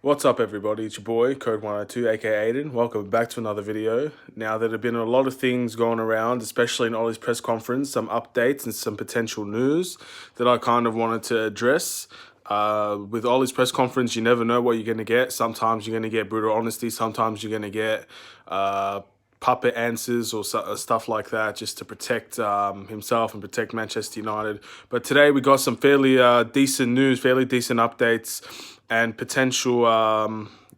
What's up, everybody? It's your boy, Code102, aka Aiden. Welcome back to another video. Now, there have been a lot of things going around, especially in Ollie's press conference, some updates and some potential news that I kind of wanted to address. With Ollie's press conference, you never know what you're going to get. Sometimes you're going to get brutal honesty, sometimes you're going to get puppet answers or stuff like that just to protect himself and protect Manchester United. But today we got some fairly decent news, fairly decent updates and potential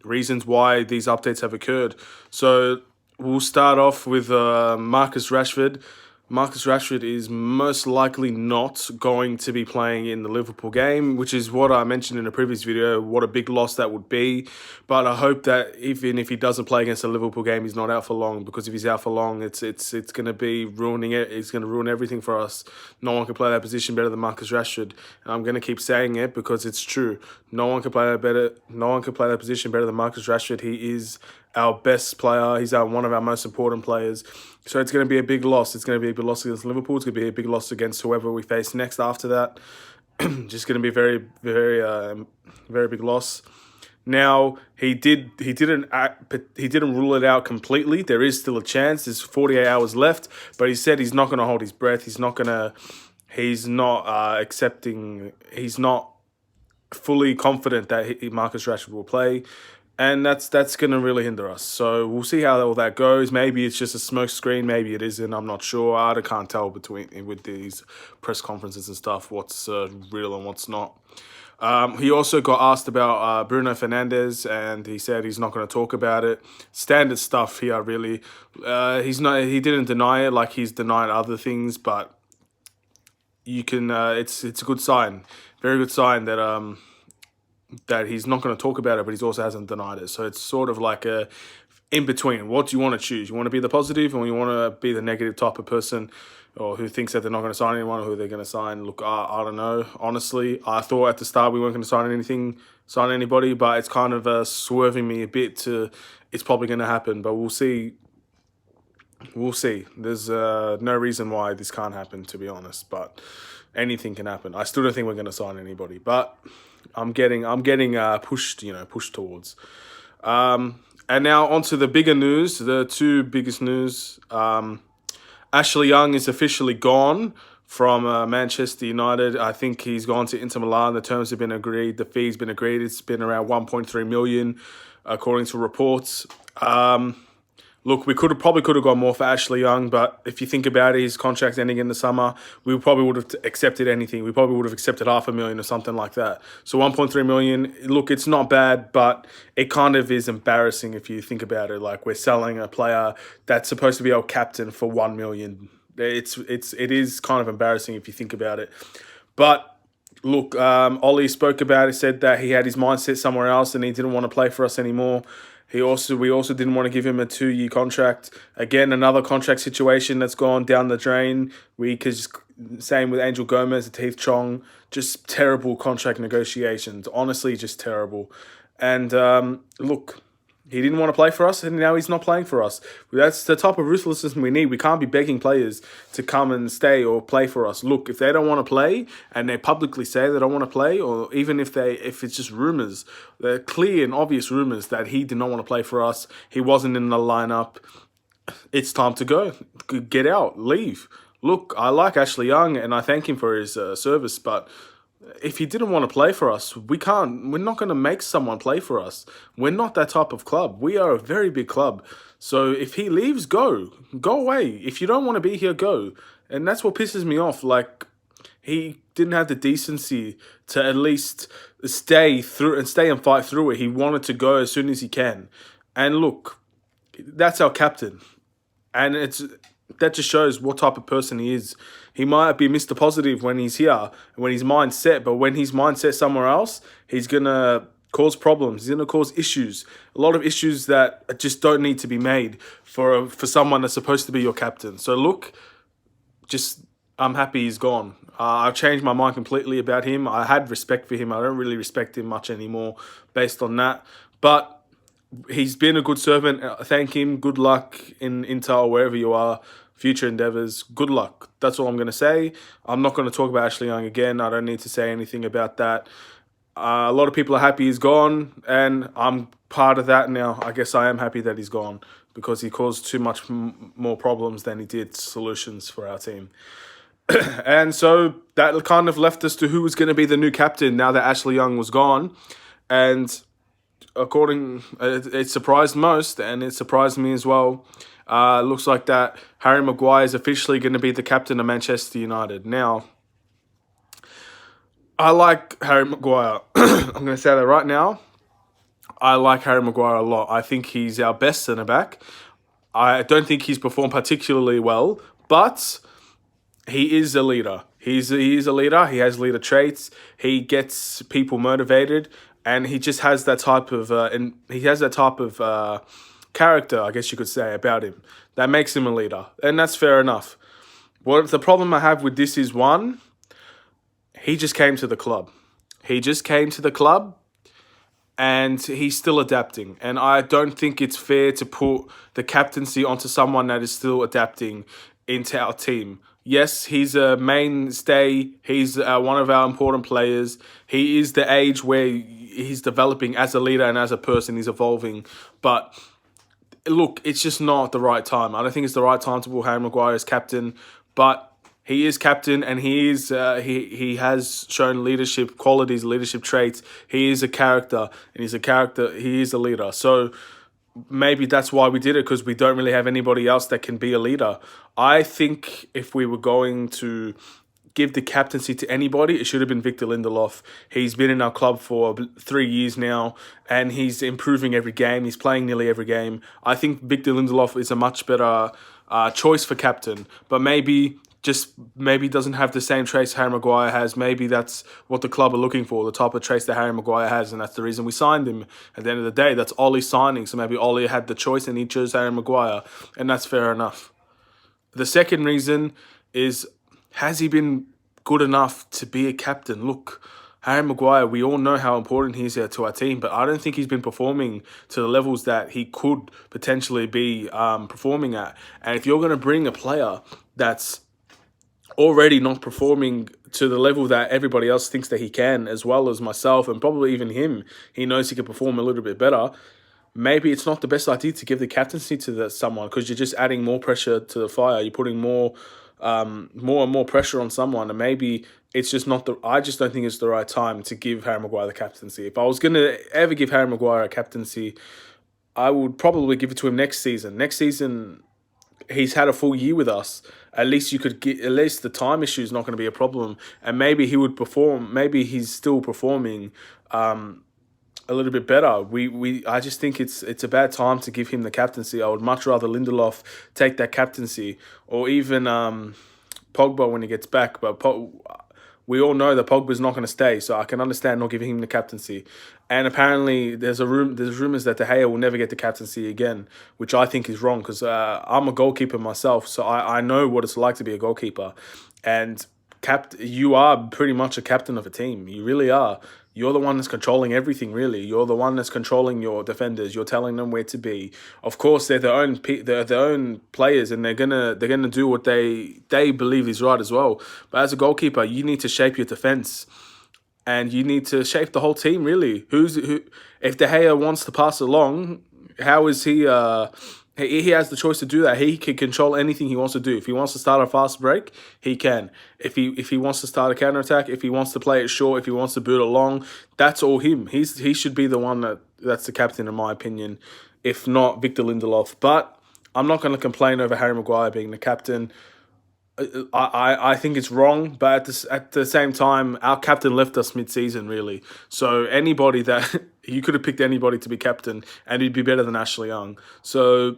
reasons why these updates have occurred. So we'll start off with Marcus Rashford. Marcus Rashford is most likely not going to be playing in the Liverpool game, which is what I mentioned in a previous video, what a big loss that would be. But I hope that even if he doesn't play against the Liverpool game, he's not out for long, because if he's out for long, it's going to be ruining it. It's going to ruin everything for us. No one can play that position better than Marcus Rashford. And I'm going to keep saying it because it's true. No one can play that better. No one can play that position better than Marcus Rashford. He is our best player. He's one of our most important players. So it's going to be a big loss. It's going to be a big loss against Liverpool. It's going to be a big loss against whoever we face next after that. Just going to be a very, very big loss. Now he didn't rule it out completely. There is still a chance. There's 48 hours left, but he said he's not going to hold his breath. He's not fully confident that Marcus Rashford will play. And that's going to really hinder us. So we'll see how all that goes. Maybe it's just a smoke screen. Maybe it isn't. I'm not sure. I can't tell with these press conferences and stuff what's real and what's not. He also got asked about Bruno Fernandes, and he said he's not going to talk about it. Standard stuff here, really. He didn't deny it like he's denied other things, but you can. It's a good sign, very good sign that he's not going to talk about it, but he also hasn't denied it. So it's sort of like a in between. What do you want to choose? You want to be the positive, or you want to be the negative type of person, or who thinks that they're not going to sign anyone, or who they're going to sign? Look, I don't know. Honestly, I thought at the start we weren't going to sign anybody, but it's kind of swerving me a bit to it's probably going to happen. But we'll see. We'll see. There's no reason why this can't happen, to be honest. But anything can happen. I still don't think we're going to sign anybody, but I'm getting pushed towards. And now onto the bigger news, the two biggest news. Ashley Young is officially gone from Manchester United. I think he's gone to Inter Milan. The terms have been agreed. The fee's been agreed. It's been around 1.3 million, according to reports. Look, we probably could have gone more for Ashley Young, but if you think about it, his contract's ending in the summer. We probably would have accepted anything. We probably would have accepted $500,000 or something like that. So 1.3 million. Look, it's not bad, but it kind of is embarrassing if you think about it. Like, we're selling a player that's supposed to be our captain for 1 million. It is kind of embarrassing if you think about it. But look, Ollie spoke about it. Said that he had his mindset somewhere else and he didn't want to play for us anymore. We also didn't want to give him a 2-year contract. Again, another contract situation that's gone down the drain. Same with Angel Gomez, Teeth Chong, just terrible contract negotiations. Honestly, just terrible. And look, he didn't want to play for us, and now he's not playing for us. That's the type of ruthlessness we need. We can't be begging players to come and stay or play for us. Look, if they don't want to play, and they publicly say they don't want to play, or even if it's just rumours, they're clear and obvious rumours that he did not want to play for us, he wasn't in the lineup, it's time to go. Get out, leave. Look, I like Ashley Young, and I thank him for his service, but if he didn't want to play for us, we're not going to make someone play for us. We're not that type of club. We are a very big club. So if he leaves, go away. If you don't want to be here, go. And that's what pisses me off. Like, he didn't have the decency to at least stay and fight through it. He wanted to go as soon as he can. And look, that's our captain. And that just shows what type of person he is. He might be Mr. Positive when he's here, when his mind's set, but when his mind's set somewhere else, he's going to cause problems. He's going to cause issues. A lot of issues that just don't need to be made for someone that's supposed to be your captain. So look, I'm happy he's gone. I've changed my mind completely about him. I had respect for him. I don't really respect him much anymore based on that. But he's been a good servant. Thank him. Good luck in Inter or wherever you are. Future endeavours. Good luck. That's all I'm going to say. I'm not going to talk about Ashley Young again. I don't need to say anything about that. A lot of people are happy he's gone, and I'm part of that now. I guess I am happy that he's gone because he caused too much more problems than he did solutions for our team. And so that kind of left us to who was going to be the new captain now that Ashley Young was gone. And it surprised most, and it surprised me as well. Looks like that Harry Maguire is officially going to be the captain of Manchester United. Now, I like Harry Maguire. I'm going to say that right now. I like Harry Maguire a lot. I think he's our best centre back. I don't think he's performed particularly well, but he is a leader. He is a leader. He has leader traits. He gets people motivated, and he just has that type of character, I guess you could say, about him that makes him a leader, and that's fair enough. What the problem I have with this is, one, he just came to the club. He just came to the club, and he's still adapting. And I don't think it's fair to put the captaincy onto someone that is still adapting into our team. Yes, he's a mainstay. He's one of our important players. He is the age where he's developing as a leader and as a person. He's evolving. But look, it's just not the right time. I don't think it's the right time to put Harry Maguire as captain. But he is captain, and he has shown leadership qualities, leadership traits. He is a character, and he's a character. He is a leader. So maybe that's why we did it, because we don't really have anybody else that can be a leader. I think if we were going to give the captaincy to anybody, it should have been Victor Lindelof. He's been in our club for 3 years now, and he's improving every game. He's playing nearly every game. I think Victor Lindelof is a much better choice for captain, but maybe doesn't have the same traits Harry Maguire has. Maybe that's what the club are looking for, the type of traits that Harry Maguire has, and that's the reason we signed him. At the end of the day, that's Ollie's signing, so maybe Ollie had the choice and he chose Harry Maguire, and that's fair enough. The second reason is, has he been good enough to be a captain? Look, Harry Maguire, we all know how important he is to our team, but I don't think he's been performing to the levels that he could potentially be performing at. And if you're going to bring a player that's already not performing to the level that everybody else thinks that he can, as well as myself and probably even him, he knows he can perform a little bit better, maybe it's not the best idea to give the captaincy to someone, because you're just adding more pressure to the fire. You're putting more and more pressure on someone, and maybe it's just not I just don't think it's the right time to give Harry Maguire the captaincy. If I was going to ever give Harry Maguire a captaincy, I would probably give it to him next season. Next season, he's had a full year with us. At least at least the time issue is not going to be a problem, and maybe he would perform. Maybe he's still performing a little bit better. I just think it's a bad time to give him the captaincy. I would much rather Lindelof take that captaincy, or even Pogba when he gets back. But we all know that Pogba's not going to stay, so I can understand not giving him the captaincy. And apparently, there's rumours that De Gea will never get the captaincy again, which I think is wrong, because I'm a goalkeeper myself, so I know what it's like to be a goalkeeper. And you are pretty much a captain of a team. You really are. You're the one that's controlling everything, really. You're the one that's controlling your defenders. You're telling them where to be. Of course, they're their own players, and they're gonna do what they believe is right as well. But as a goalkeeper, you need to shape your defense, and you need to shape the whole team, really. If De Gea wants to pass along, how is he? He has the choice to do that. He can control anything he wants to do. If he wants to start a fast break, he can. If he wants to start a counter-attack, if he wants to play it short, if he wants to boot along, that's all him. He should be the one that's the captain, in my opinion, if not Victor Lindelof. But I'm not going to complain over Harry Maguire being the captain. I think it's wrong, but at the same time, our captain left us mid-season, really. So anybody that you could have picked anybody to be captain, and he'd be better than Ashley Young. So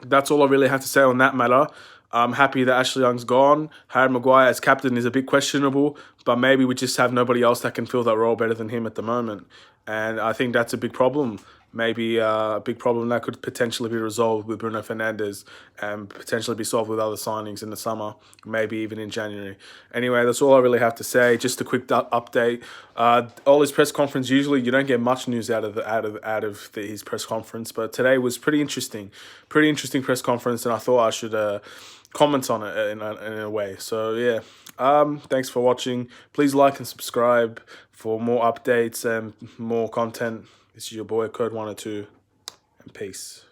that's all I really have to say on that matter. I'm happy that Ashley Young's gone. Harry Maguire as captain is a bit questionable, but maybe we just have nobody else that can fill that role better than him at the moment. And I think that's a big problem. Maybe a big problem that could potentially be resolved with Bruno Fernandes and potentially be solved with other signings in the summer, maybe even in January. Anyway, that's all I really have to say. Just a quick update. All his press conference, usually you don't get much news out of his press conference, but today was pretty interesting press conference, and I thought I should comments on it in a way. So yeah, thanks for watching. Please like and subscribe for more updates and more content. This is your boy Code 102, and peace.